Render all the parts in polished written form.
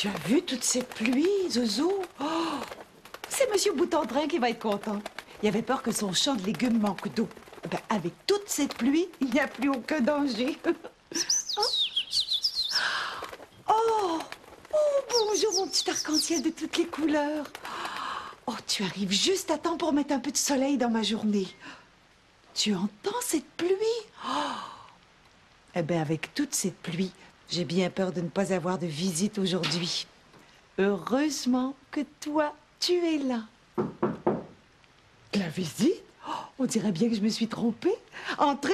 Tu as vu toute cette pluie, Zozo? Oh, c'est Monsieur Boutendrin qui va être content. Il avait peur que son champ de légumes manque d'eau. Ben, avec toute cette pluie, il n'y a plus aucun danger. Oh, bonjour mon petit arc-en-ciel de toutes les couleurs. Oh, tu arrives juste à temps pour mettre un peu de soleil dans ma journée. Tu entends cette pluie? Oh. Eh bien, avec toute cette pluie, j'ai bien peur de ne pas avoir de visite aujourd'hui. Heureusement que toi, tu es là. La visite? Oh, on dirait bien que je me suis trompée. Entrez!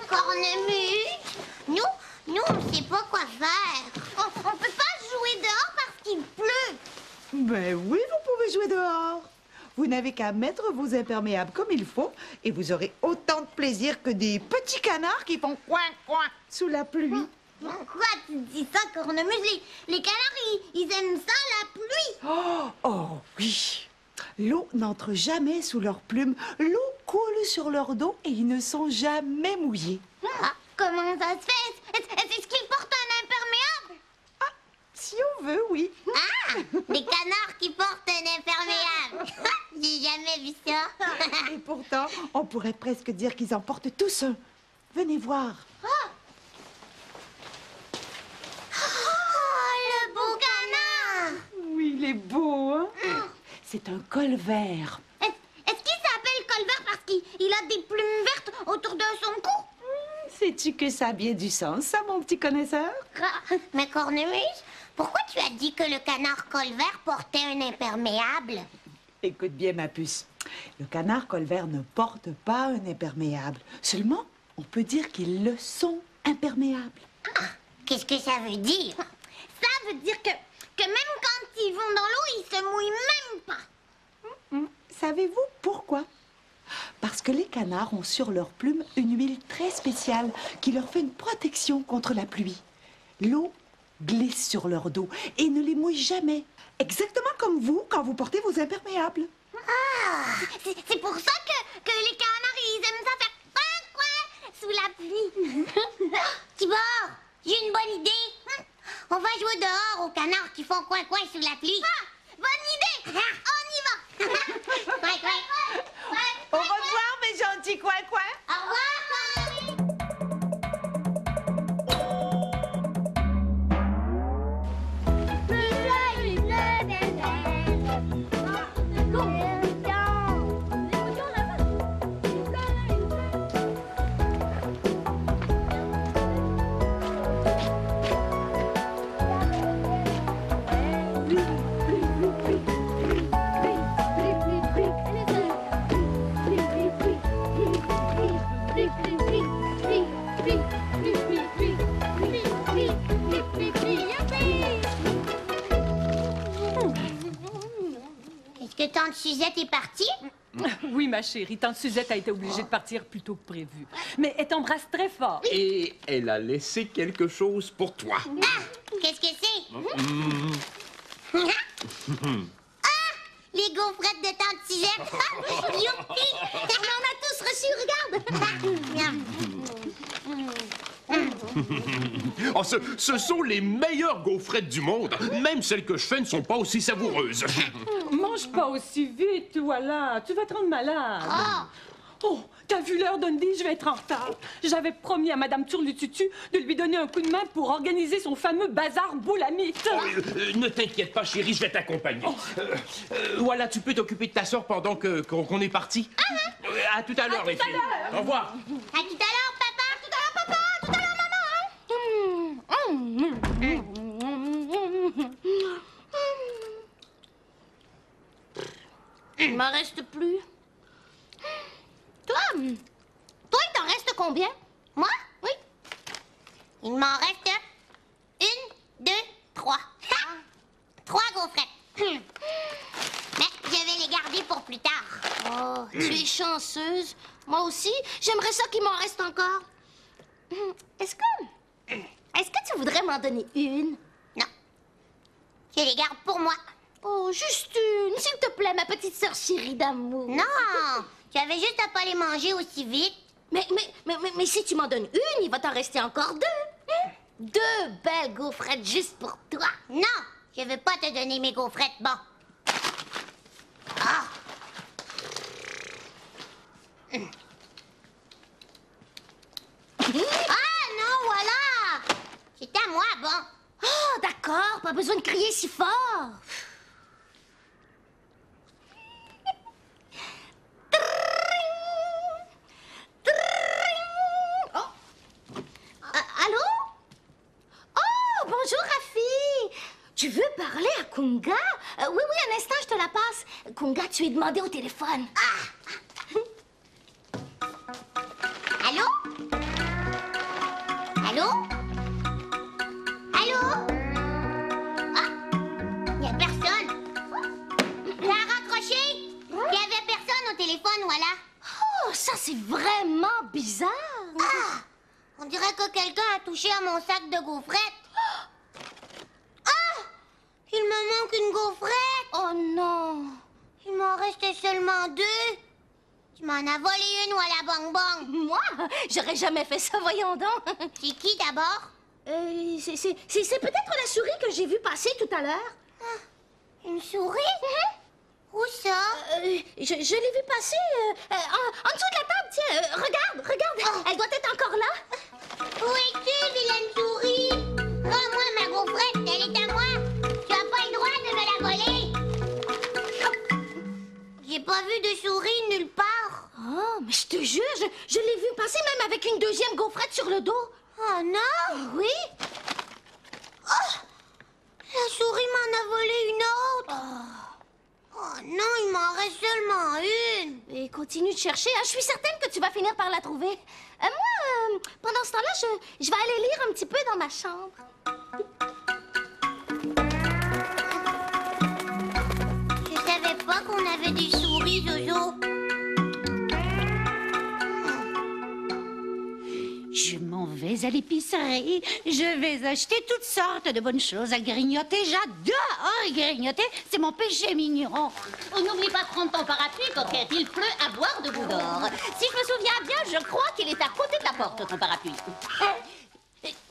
Cornemuse, nous, on ne sait pas quoi faire. On peut pas jouer dehors parce qu'il pleut. Ben oui, vous pouvez jouer dehors. Vous n'avez qu'à mettre vos imperméables comme il faut et vous aurez autant de plaisir que des petits canards qui font coin, coin sous la pluie. Pourquoi tu dis ça, Cornemuse? Les canards, ils aiment ça, la pluie. Oh oui. L'eau n'entre jamais sous leurs plumes. L'eau coule sur leur dos et ils ne sont jamais mouillés. Ah, comment ça se fait? Est-ce qu'ils portent un imperméable? Ah, si on veut, oui. Ah, des canards qui portent un imperméable. J'ai jamais vu ça. Et pourtant, on pourrait presque dire qu'ils en portent tous un. Venez voir. Oh, le beau canard. Oui, il est beau, hein? C'est un colvert. Est-ce qu'il s'appelle colvert parce qu'il a des plumes vertes autour de son cou? Sais-tu que ça a bien du sens, ça, mon petit connaisseur? Mais Cornemuse, pourquoi tu as dit que le canard colvert portait un imperméable? Écoute bien, ma puce. Le canard colvert ne porte pas un imperméable. Seulement, on peut dire qu'ils le sont imperméables. Ah, qu'est-ce que ça veut dire? Ça veut dire que même quand ils vont dans l'eau, ils se mouillent même pas. Savez-vous pourquoi? Parce que les canards ont sur leurs plumes une huile très spéciale qui leur fait une protection contre la pluie. L'eau glisse sur leur dos et ne les mouille jamais. Exactement comme vous quand vous portez vos imperméables. Ah, c'est pour ça que les canards, ils aiment ça faire coin, coin sous la pluie. Tibor, j'ai une bonne idée. On va jouer dehors aux canards qui font coin, coin sous la pluie. Ah, bonne idée. On y va. Coin, coin. Au revoir, mes gentils coin-coin. Au revoir. Est-ce que tante Suzette est partie? Oui, ma chérie, tante Suzette a été obligée de partir plus tôt que prévu. Mais elle t'embrasse très fort. Et elle a laissé quelque chose pour toi. Ah, qu'est-ce que c'est? Ah, les gaufrettes de tante Suzette. Youpi! On en a tous reçu, regarde. Oh, ce sont les meilleures gaufrettes du monde. Même celles que je fais ne sont pas aussi savoureuses. Mange pas aussi vite, voilà. Tu vas te rendre malade. Oh, t'as vu l'heure, Dundee? Je vais être en retard. J'avais promis à Madame Turlututu de lui donner un coup de main pour organiser son fameux bazar boulamite. Ne t'inquiète pas, chérie, je vais t'accompagner. Voilà, tu peux t'occuper de ta sœur pendant qu'on est parti. À tout à l'heure, les filles. Au revoir. À tout à l'heure, papa. À tout à l'heure, papa. À tout à l'heure, maman. Il m'en reste plus. Toi, il t'en reste combien? Moi? Oui. Il m'en reste 1, 2, 3. 3 gaufrettes. Mais je vais les garder pour plus tard. Oh, tu es chanceuse. Moi aussi, j'aimerais ça qu'il m'en reste encore. Est-ce que tu voudrais m'en donner une? Non. Je les garde pour moi. Oh, juste une, s'il te plaît, ma petite sœur chérie d'amour. Non, tu avais juste à pas les manger aussi vite. Mais si tu m'en donnes une, il va t'en rester encore 2. 2 belles gaufrettes juste pour toi. Non, je veux pas te donner mes gaufrettes, bon. Ah. Ah non, voilà. C'est à moi, bon. Oh, d'accord, pas besoin de crier si fort. Allô? Oh, bonjour, Rafi. Tu veux parler à Kunga? Oui, un instant, je te la passe. Kunga, tu es demandé au téléphone. Ah! Allô? Allô? Allô? Ah, il n'y a personne. Ça a raccroché? Il n'y avait personne au téléphone, voilà. Oh, ça, c'est vraiment bizarre. Ah! On dirait que quelqu'un a touché à mon sac de gaufrettes. Ah! Il me manque une gaufrette. Oh non. Il m'en restait seulement 2. Tu m'en as volé une, voilà, Bang Bang. Moi? J'aurais jamais fait ça, voyons donc. C'est qui d'abord? C'est peut-être la souris que j'ai vue passer tout à l'heure. Ah, une souris? Où ça? Je l'ai vue passer en dessous de la table, tiens. Regarde. Elle doit être encore là. Où es-tu, vilaine souris? Rends-moi ma gaufrette, elle est à moi. Tu n'as pas le droit de me la voler. J'ai pas vu de souris nulle part. Oh, mais je te jure, je l'ai vue passer même avec une 2e gaufrette sur le dos. Oh non? Oui. Oh, la souris m'en a volé une autre. Oh non, il m'en reste seulement une. Et continue de chercher, hein. Je suis certaine que tu vas finir par la trouver. Moi, pendant ce temps-là, je vais aller lire un petit peu dans ma chambre. Je savais pas qu'on avait des souris, Zozo. Je m'en vais à l'épicerie. Je vais acheter toutes sortes de bonnes choses à grignoter. J'adore grignoter. C'est mon péché mignon. Oh, n'oublie pas de prendre ton parapluie, coquette. Il pleut à boire de Boudor. Si je me souviens bien, je crois qu'il est à côté de la porte, ton parapluie.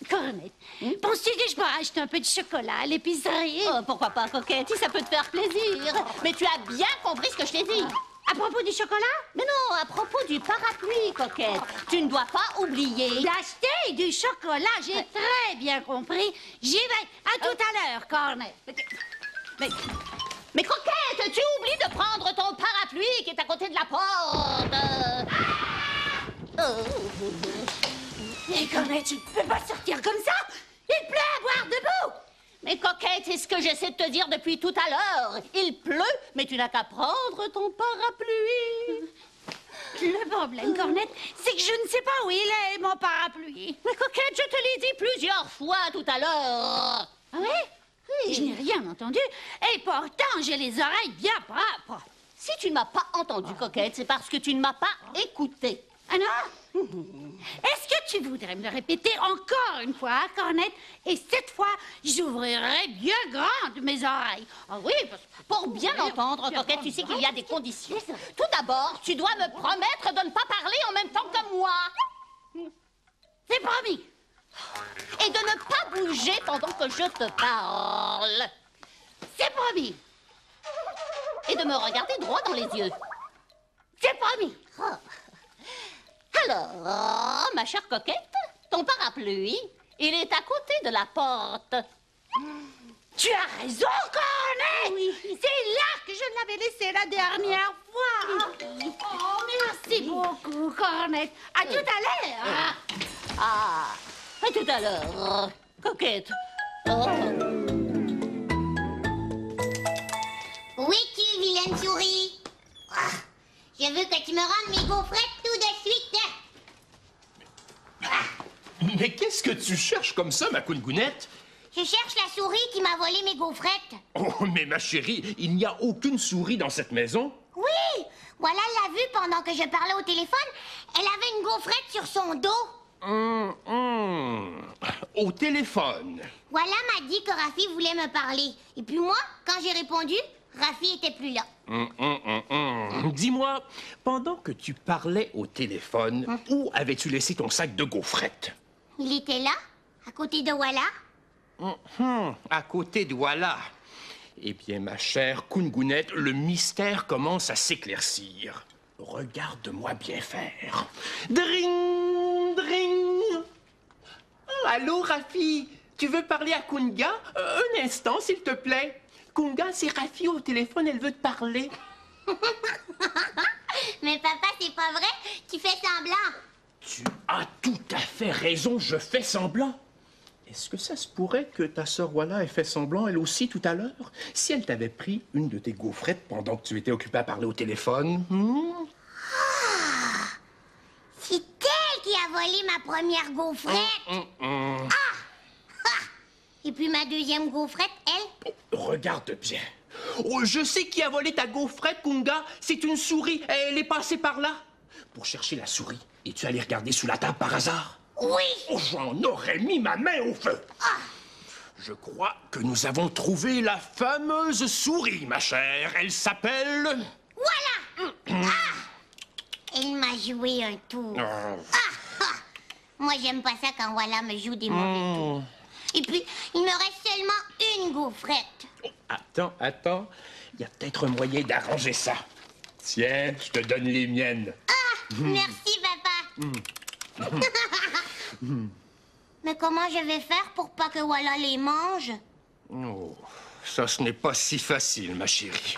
Cornette, penses-tu que je peux acheter un peu de chocolat à l'épicerie? Oh, pourquoi pas, coquette, si ça peut te faire plaisir. Mais tu as bien compris ce que je t'ai dit. À propos du chocolat? Mais non, à propos du parapluie, coquette. Tu ne dois pas oublier. D'acheter du chocolat, j'ai très bien compris. J'y vais. À tout à l'heure, Cornette. Mais coquette, tu oublies de prendre ton parapluie qui est à côté de la porte. Mais Cornette, tu ne peux pas sortir comme ça. Il pleut à boire debout. Mais coquette, c'est ce que j'essaie de te dire depuis tout à l'heure. Il pleut, mais tu n'as qu'à prendre ton parapluie. Le problème, Cornette, c'est que je ne sais pas où il est, mon parapluie. Mais coquette, je te l'ai dit plusieurs fois tout à l'heure. Ah oui? Je n'ai rien entendu. Et pourtant, j'ai les oreilles bien propres. Si tu ne m'as pas entendu, coquette, c'est parce que tu ne m'as pas écouté. Ah non? Est-ce que tu voudrais me le répéter encore une fois, Cornette? Et cette fois, j'ouvrirai bien grandes mes oreilles. Ah oui, pour bien entendre, coquette, tu sais qu'il y a des conditions. Tout d'abord, tu dois me promettre de ne pas parler en même temps que moi. C'est promis. Et de ne pas bouger pendant que je te parle. C'est promis. Et de me regarder droit dans les yeux. C'est promis. Oh. Alors, ma chère coquette, ton parapluie, il est à côté de la porte. Tu as raison, Cornette. Oui. C'est là que je l'avais laissé la dernière fois. Oh, merci beaucoup, Cornette. À tout à l'heure. Ah, à tout à l'heure, coquette. Oh. Où es-tu, vilaine souris? Ah, je veux que tu me rendes mes gaufrettes tout de suite. Mais qu'est-ce que tu cherches comme ça, ma coungounette? Je cherche la souris qui m'a volé mes gaufrettes. Oh, mais ma chérie, il n'y a aucune souris dans cette maison. Oui, voilà, l'a vue pendant que je parlais au téléphone. Elle avait une gaufrette sur son dos. Au téléphone. Voilà m'a dit que Rafi voulait me parler. Et puis moi, quand j'ai répondu, Rafi était plus là. Dis-moi, pendant que tu parlais au téléphone, où avais-tu laissé ton sac de gaufrettes? Il était là, À côté de Walla? À côté de voilà. Eh bien, ma chère Kungunette, le mystère commence à s'éclaircir. Regarde-moi bien faire. Dring, dring. Oh, allô, Rafi? Tu veux parler à Kunga? Un instant, s'il te plaît. Kunga, c'est Rafi au téléphone, elle veut te parler. Mais papa, c'est pas vrai? Tu fais semblant. Tu as tout à fait raison, je fais semblant. Est-ce que ça se pourrait que ta sœur Walla ait fait semblant, elle aussi, tout à l'heure? Si elle t'avait pris une de tes gaufrettes pendant que tu étais occupé à parler au téléphone? C'est elle qui a volé ma première gaufrette. Et puis ma deuxième gaufrette, elle? Oh, regarde bien. Oh, je sais qui a volé ta gaufrette, Kunga. C'est une souris. Elle est passée par là. Pour chercher la souris, es-tu allé regarder sous la table par hasard? Oui. Oh, j'en aurais mis ma main au feu. Je crois que nous avons trouvé la fameuse souris, ma chère. Elle s'appelle... Voilà. Elle m'a joué un tour. Moi, j'aime pas ça quand Walla me joue des mauvais tours. Et puis, il me reste seulement une gaufrette. Oh, attends. Il y a peut-être un moyen d'arranger ça. Tiens, je te donne les miennes. Merci, papa. Mais comment je vais faire pour pas que Walla les mange? Oh, ça, ce n'est pas si facile, ma chérie.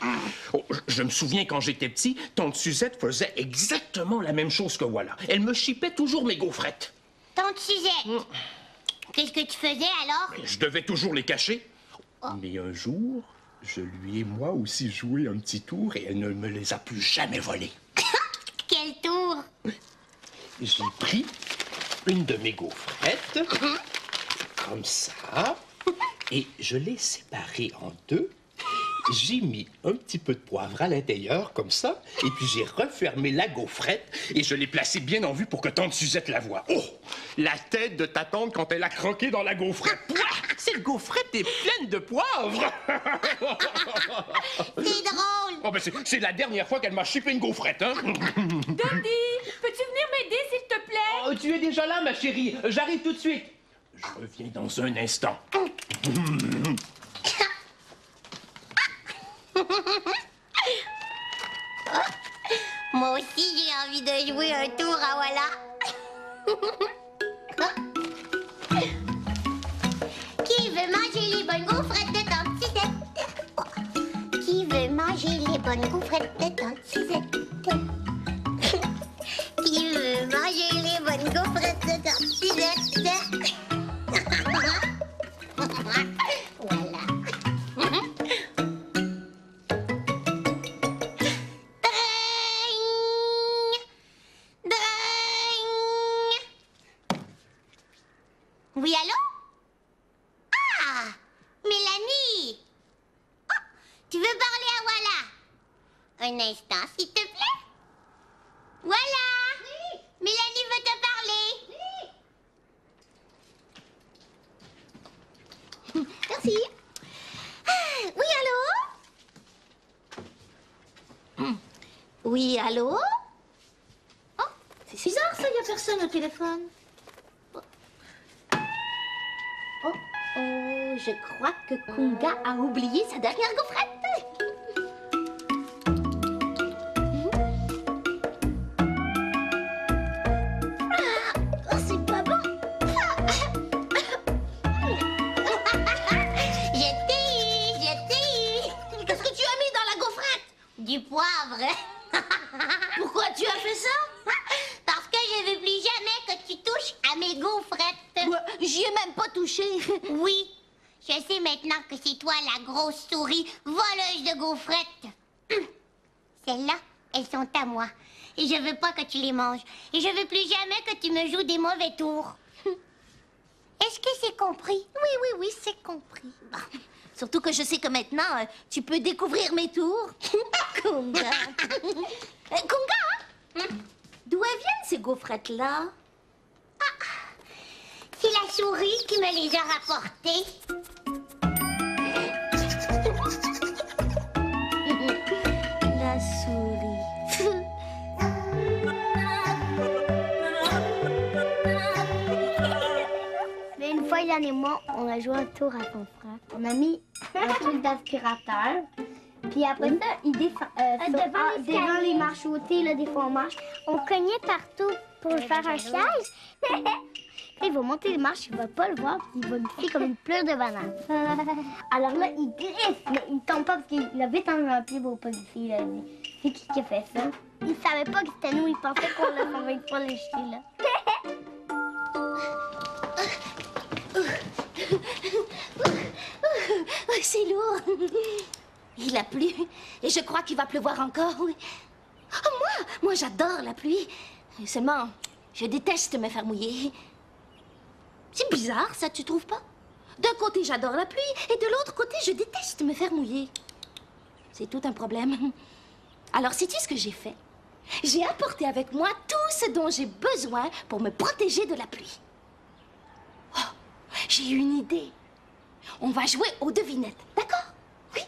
Oh, je me souviens quand j'étais petit, tante Suzette faisait exactement la même chose que Walla. Elle me chipait toujours mes gaufrettes. Tante Suzette, qu'est-ce que tu faisais alors? Je devais toujours les cacher. Mais un jour, je lui ai moi aussi joué un petit tour et elle ne me les a plus jamais volés. Quel tour? J'ai pris une de mes gaufrettes, comme ça, et je l'ai séparée en deux. J'ai mis un petit peu de poivre à l'intérieur, comme ça, et puis j'ai refermé la gaufrette et je l'ai placée bien en vue pour que tante Suzette la voie. Oh! La tête de ta tante quand elle a croqué dans la gaufrette. Pouah! Cette gaufrette est pleine de poivre! C'est drôle. Oh, ben c'est la dernière fois qu'elle m'a chipé une gaufrette, hein? Dundee, peux-tu venir m'aider, s'il te plaît? Oh, tu es déjà là, ma chérie. J'arrive tout de suite. Je reviens dans un instant. Moi aussi, j'ai envie de jouer un tour à Walla. Qui veut manger les bonnes gaufrettes de tante Suzette? Qui veut manger les bonnes gaufrettes de tante Suzette? Qui veut manger les bonnes gaufrettes de tante Suzette? Voilà. Oui, allô? Ah! Mélanie! Oh, tu veux parler à Walla? Un instant, s'il te plaît. Voilà! Oui! Mélanie veut te parler. Oui! Merci. Oui, allô? Oui, allô? Oh, c'est bizarre ça, il n'y a personne au téléphone. Oh, je crois que Kunga a oublié sa dernière gaufrette. Oh, c'est pas bon. Je t'ai eu. Qu'est-ce que tu as mis dans la gaufrette? Du poivre. Pourquoi tu as fait ça? Parce que je veux plus jamais que tu touches à mes gaufrettes. J'y ai même pas touché. Oui, je sais maintenant que c'est toi la grosse souris voleuse de gaufrettes. Celles-là, elles sont à moi. Et je veux pas que tu les manges. Et je veux plus jamais que tu me joues des mauvais tours. Est-ce que c'est compris? Oui, c'est compris. Bon. Surtout que je sais que maintenant, tu peux découvrir mes tours. Kunga. Kunga, d'où elles viennent ces gaufrettes-là? C'est la souris qui me les a rapportées. La souris. Mais une fois, Morgane et moi, on a joué un tour à ton frère. On a mis un truc d'aspirateur. Puis après ça, devant les marches hautées, là, des fois on marche, on cognait partout pour faire un piège. Puis il va monter les marches, il va pas le voir, puis il va glisser comme une pleure de banane. Alors là, il glisse, mais il tombe pas parce qu'il a vite enlevé pour pas glisser. Il a dit, c'est qui a fait ça? Il savait pas que c'était nous, il pensait qu'on l'a convaincu pour le jeter, là. C'est lourd. Il a plu et je crois qu'il va pleuvoir encore. Oui. Oh, moi j'adore la pluie. Seulement, je déteste me faire mouiller. C'est bizarre, ça, tu trouves pas? D'un côté, j'adore la pluie et de l'autre côté, je déteste me faire mouiller. C'est tout un problème. Alors, sais-tu ce que j'ai fait? J'ai apporté avec moi tout ce dont j'ai besoin pour me protéger de la pluie. Oh, j'ai une idée. On va jouer aux devinettes, d'accord? Oui.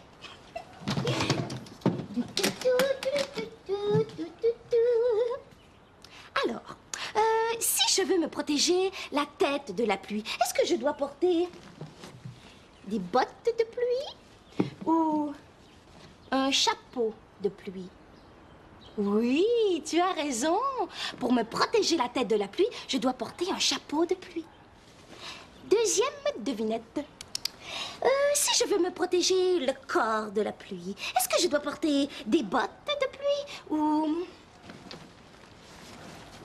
Alors, si je veux me protéger la tête de la pluie, est-ce que je dois porter des bottes de pluie ou un chapeau de pluie? Oui, tu as raison. Pour me protéger la tête de la pluie, je dois porter un chapeau de pluie. Deuxième devinette. Si je veux me protéger le corps de la pluie, est-ce que je dois porter des bottes de pluie ou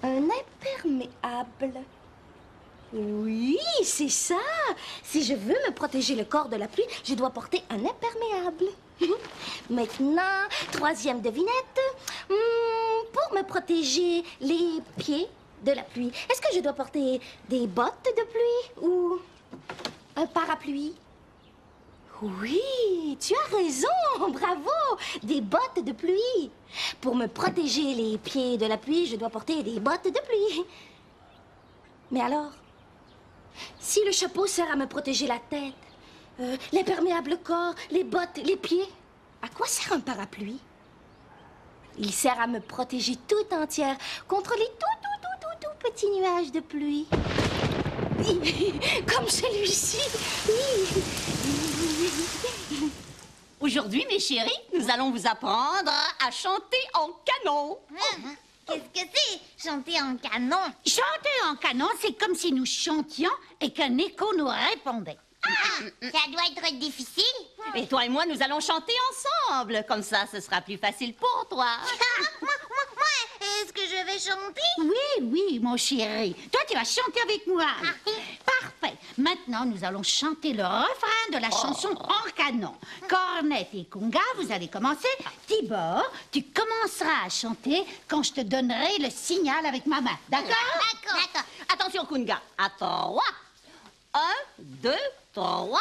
un imperméable? Oui, c'est ça. Si je veux me protéger le corps de la pluie, je dois porter un imperméable. Maintenant, troisième devinette. Pour me protéger les pieds de la pluie, est-ce que je dois porter des bottes de pluie ou un parapluie? Oui, tu as raison, bravo, des bottes de pluie. Pour me protéger les pieds de la pluie, je dois porter des bottes de pluie. Mais alors, si le chapeau sert à me protéger la tête, l'imperméable le corps, les bottes, les pieds, à quoi sert un parapluie? Il sert à me protéger tout entière contre les tout petits nuages de pluie. Comme celui-ci. Aujourd'hui, mes chéris, nous allons vous apprendre à chanter en canon. Qu'est-ce que c'est, chanter en canon? Chanter en canon, c'est comme si nous chantions et qu'un écho nous répondait. Ça doit être difficile. Et toi et moi, nous allons chanter ensemble. Comme ça, ce sera plus facile pour toi. Moi, est-ce que je vais chanter? Oui, mon chéri. Toi, tu vas chanter avec moi. Parfait. Maintenant, nous allons chanter le refrain de la chanson en canon. Cornette et Kunga, vous allez commencer. Tibor, tu commenceras à chanter quand je te donnerai le signal avec ma main. D'accord? D'accord. Attention, Kunga. À 3. 1, 2, 3.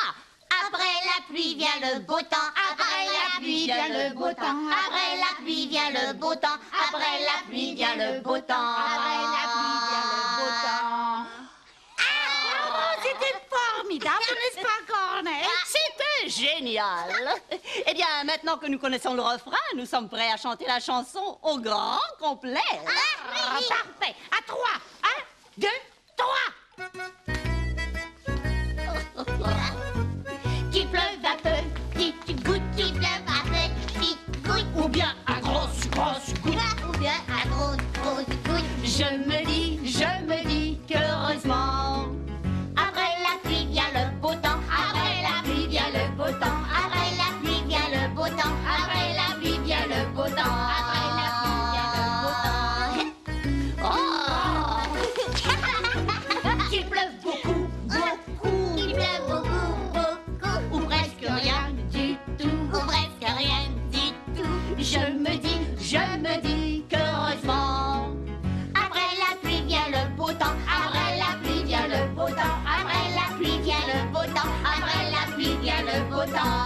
Après la pluie vient le beau temps. Après la pluie vient le beau temps. Après la pluie vient le beau temps. Après la pluie vient le beau temps. Après la pluie vient le beau temps. Oh, c'était formidable, n'est-ce pas, Cornette? C'était génial. Eh bien, maintenant que nous connaissons le refrain, nous sommes prêts à chanter la chanson au grand complet. Parfait. À 3. 1, 2, 3. Qu'il pleuve à petites gouttes, qu'il pleuve à petites gouttes, Ou bien à grosse goutte. ou bien à grosses gouttes. Je me dis qu'heureusement, Après la pluie vient le beau temps. Après la pluie vient le beau temps. Après la pluie vient le beau temps. Après la pluie vient le beau temps. Après la pluie vient le beau temps. Oh! qu'il pleuve beaucoup, beaucoup, Il pleut beaucoup, ou presque rien du tout. ou presque rien du tout. Je me dis qu'heureusement, Après la pluie vient le beau temps. Après la pluie vient le beau temps. Après la pluie vient le beau temps. Après la pluie vient le beau temps.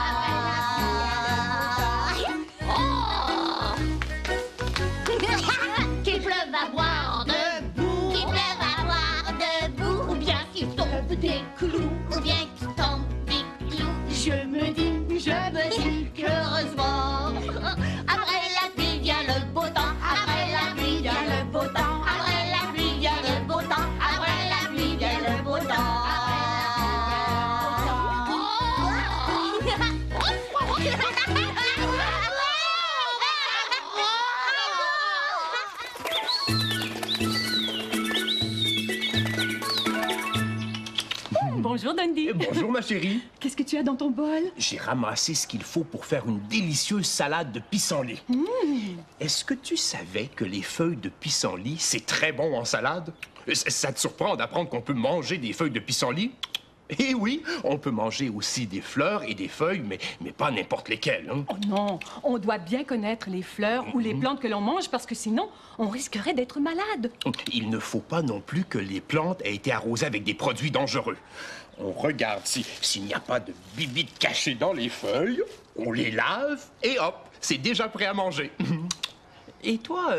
qu'il pleuve à boire debout, Qu'il pleuve à boire debout, ou bien qu'il tombe des clous. ou bien qu'il tombe des clous. Je me dis qu'heureusement, Après la pluie vient le beau temps. Après la pluie vient le beau temps. Après la pluie vient le beau temps. Après la pluie vient le beau temps. Bonjour, Dundee. Bonjour, ma chérie. Qu'est-ce que tu as dans ton bol? J'ai ramassé ce qu'il faut pour faire une délicieuse salade de pissenlit. Est-ce que tu savais que les feuilles de pissenlit, c'est très bon en salade? Ça te surprend d'apprendre qu'on peut manger des feuilles de pissenlit? Eh oui, on peut manger aussi des fleurs et des feuilles, mais pas n'importe lesquelles. Hein? Oh non, on doit bien connaître les fleurs ou les plantes que l'on mange parce que sinon, on risquerait d'être malade. Il ne faut pas non plus que les plantes aient été arrosées avec des produits dangereux. On regarde s'il n'y a pas de bibites cachées dans les feuilles, on les lave et hop, c'est déjà prêt à manger. Et toi,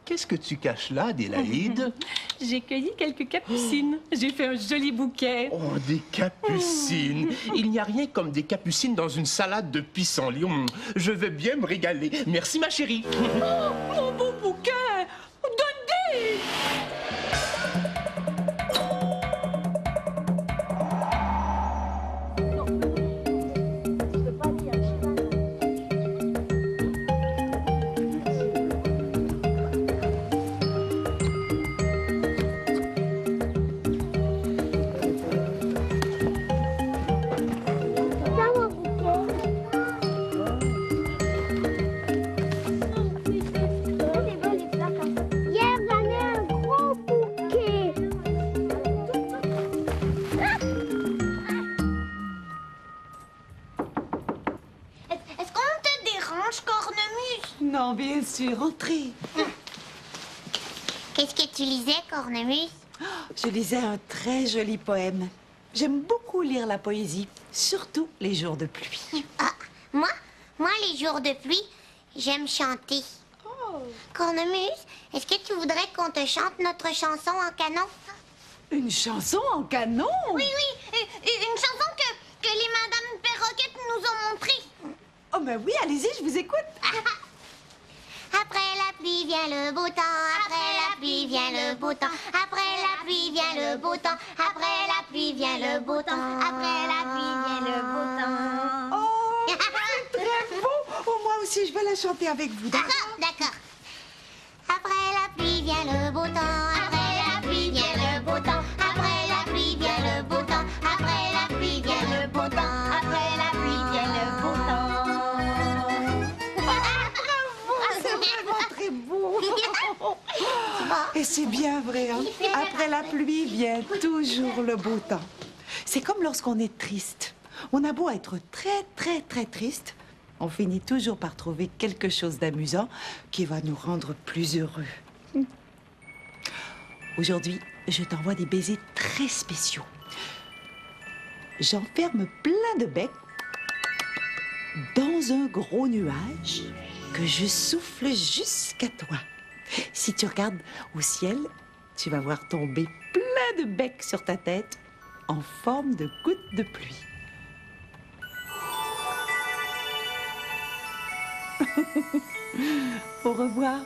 qu'est-ce que tu caches là, Adélaïde? J'ai cueilli quelques capucines. J'ai fait un joli bouquet. Oh, des capucines! Il n'y a rien comme des capucines dans une salade de pissenlit. Je vais bien me régaler. Merci, ma chérie. Oh, mon beau bouquet! Dundee! Est-ce qu'on te dérange, Cornemuse? Non, bien sûr, entrez. Qu'est-ce que tu lisais, Cornemuse? Je lisais un très joli poème. J'aime beaucoup lire la poésie, surtout les jours de pluie. Ah, moi, les jours de pluie, j'aime chanter. Cornemuse, est-ce que tu voudrais qu'on te chante notre chanson en canon? Une chanson en canon? Oui, une chanson que les Madame Perroquette nous ont montrée. Oh, ben oui, allez-y, je vous écoute. Après la pluie vient le beau temps, après la pluie vient le beau temps, après la pluie vient le beau temps, après la pluie vient le beau temps, après la pluie vient le beau temps. Oh, c'est très beau. Oh, moi aussi, je vais la chanter avec vous. D'accord? D'accord. Après la pluie vient le beau temps, après la pluie vient le beau temps, après la pluie vient le beau temps, après la pluie vient le beau temps, après la pluie vient le beau temps. C'est vraiment très beau. Et c'est bien vrai, hein? Après la pluie vient toujours le beau temps. C'est comme lorsqu'on est triste. On a beau être très, très, très triste, on finit toujours par trouver quelque chose d'amusant qui va nous rendre plus heureux. Aujourd'hui, je t'envoie des baisers très spéciaux. J'enferme plein de becs dans un gros nuage que je souffle jusqu'à toi. Si tu regardes au ciel, tu vas voir tomber plein de becs sur ta tête en forme de gouttes de pluie. Au revoir.